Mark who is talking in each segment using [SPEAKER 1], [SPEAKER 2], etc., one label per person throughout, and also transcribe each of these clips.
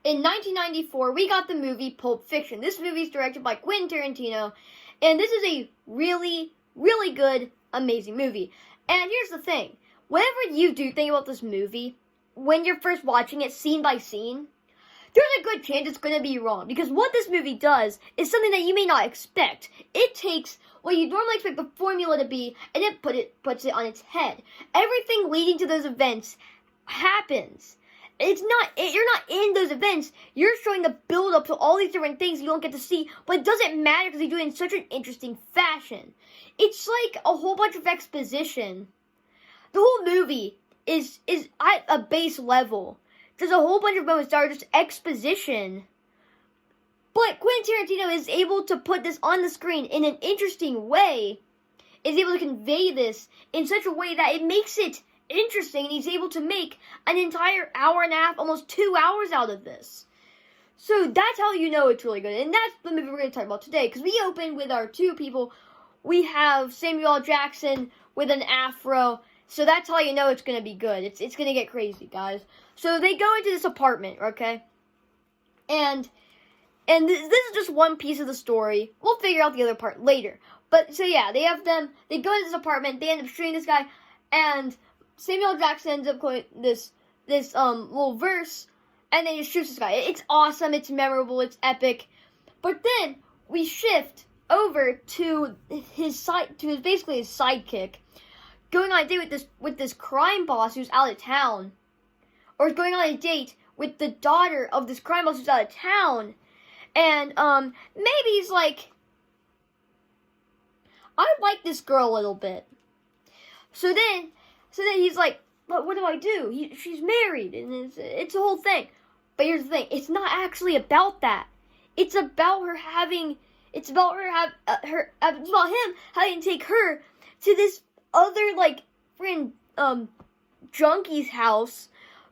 [SPEAKER 1] in 1994, we got the movie Pulp Fiction. This movie is directed by Quentin Tarantino, and this is a really, really good, amazing movie. And here's the thing. Whatever you do think about this movie, when you're first watching it scene by scene, there's a good chance it's going to be wrong. Because what this movie does is something that you may not expect. It takes what you normally expect the formula to be, and it puts it on its head. Everything leading to those events happens. You're not in those events. You're showing the build up to all these different things you don't get to see, but it doesn't matter because they do it in such an interesting fashion. It's like a whole bunch of exposition. The whole movie is at a base level. There's a whole bunch of moments that are just exposition. But Quentin Tarantino is able to put this on the screen in an interesting way. Is able to convey this in such a way that it makes it interesting, and he's able to make an entire hour and a half, almost 2 hours out of this. So that's how you know it's really good. And that's the movie we're going to talk about today. Because we open with our two people. We have Samuel L. Jackson with an afro. So that's how you know it's going to be good. It's going to get crazy, guys. So they go into this apartment, okay? And this is just one piece of the story. We'll figure out the other part later. But, so yeah, they go into this apartment. They end up shooting this guy. And Samuel L. Jackson ends up going this little verse, and then he shoots this guy. It's awesome, it's memorable, it's epic. But then we shift over to basically his sidekick, going on a date with this crime boss who's out of town, or going on a date with the daughter of this crime boss who's out of town, and maybe he's like, I like this girl a little bit. So then he's like, but what do I do? She's married, and it's a whole thing. But here's the thing: it's not actually about that. It's about him having to take her to this other friend junkie's house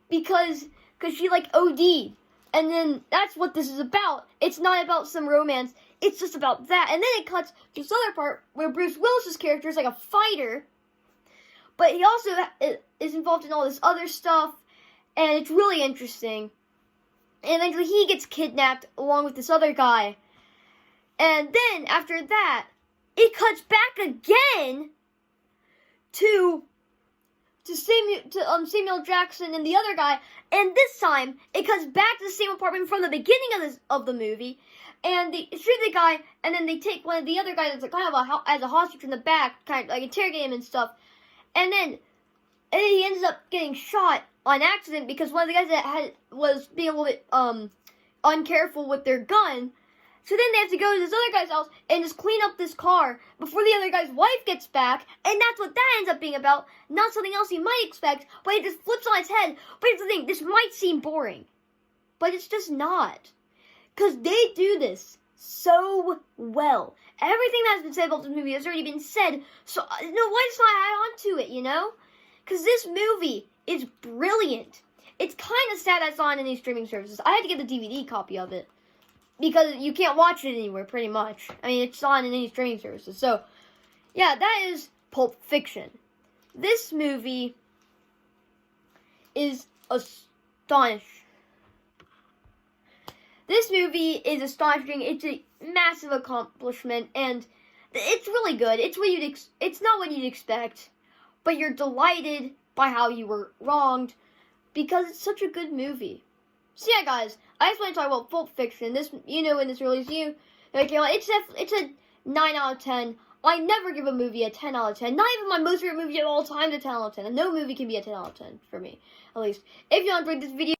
[SPEAKER 1] because she OD'd, and then that's what this is about. It's not about some romance. It's just about that, and then it cuts to this other part where Bruce Willis's character is like a fighter. But he also is involved in all this other stuff, and it's really interesting. And eventually he gets kidnapped along with this other guy. And then, after that, it cuts back again to Samuel Jackson and the other guy. And this time, it cuts back to the same apartment from the beginning of the movie. And they shoot the guy, and then they take one of the other guys that's as a hostage from the back, kind of interrogate him and stuff. And then he ends up getting shot on accident because one of the guys that was being a little bit uncareful with their gun. So then they have to go to this other guy's house and just clean up this car before the other guy's wife gets back. And that's what that ends up being about. Not something else you might expect, but it just flips on its head. But here's the thing, this might seem boring, but it's just not. Because they do this so well. Everything that's been said about this movie has already been said, so why just not add on to it, you know? Because this movie is brilliant. It's kind of sad that's on any streaming services. I had to get the DVD copy of it, because you can't watch it anywhere, pretty much. I mean, it's not on any streaming services. So, yeah, that is Pulp Fiction. This movie is astonishing. This movie is astonishing. It's a massive accomplishment, and it's really good. It's not what you'd expect, but you're delighted by how you were wronged because it's such a good movie. So yeah, guys, I just want to talk about Pulp Fiction. This, when this released, it's a 9 out of 10. I never give a movie a 10 out of 10. Not even my most favorite movie of all time a 10 out of 10. And no movie can be a 10 out of 10 for me, at least. If you enjoyed this video,